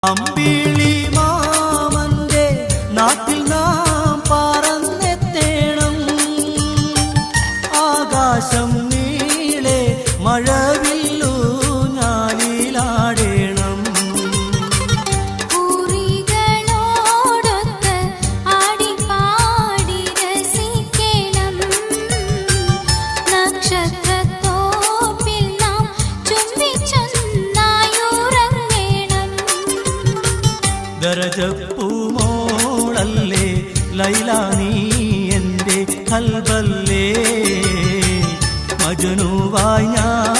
അമ്പിളി മാമന്റെ നാട്ടിൽ നാം പറന്നെത്തേണം. ആകാശം നീളെ മഴവില്ലു ഞാലിലാടേണം. പൂരികളോടൊത്ത് ആടിപ്പാടി രസിക്കണം. നക്ഷത്രത്തോപ്പിൽ നാം ചുംബിച്ചൊന്നായുറങ്ങണം. ദരജപ്പൂമോളല്ലേ ലൈല നീ എൻ്റെ കൽബല്ലേ. മജ്നൂവായി ഞാൻ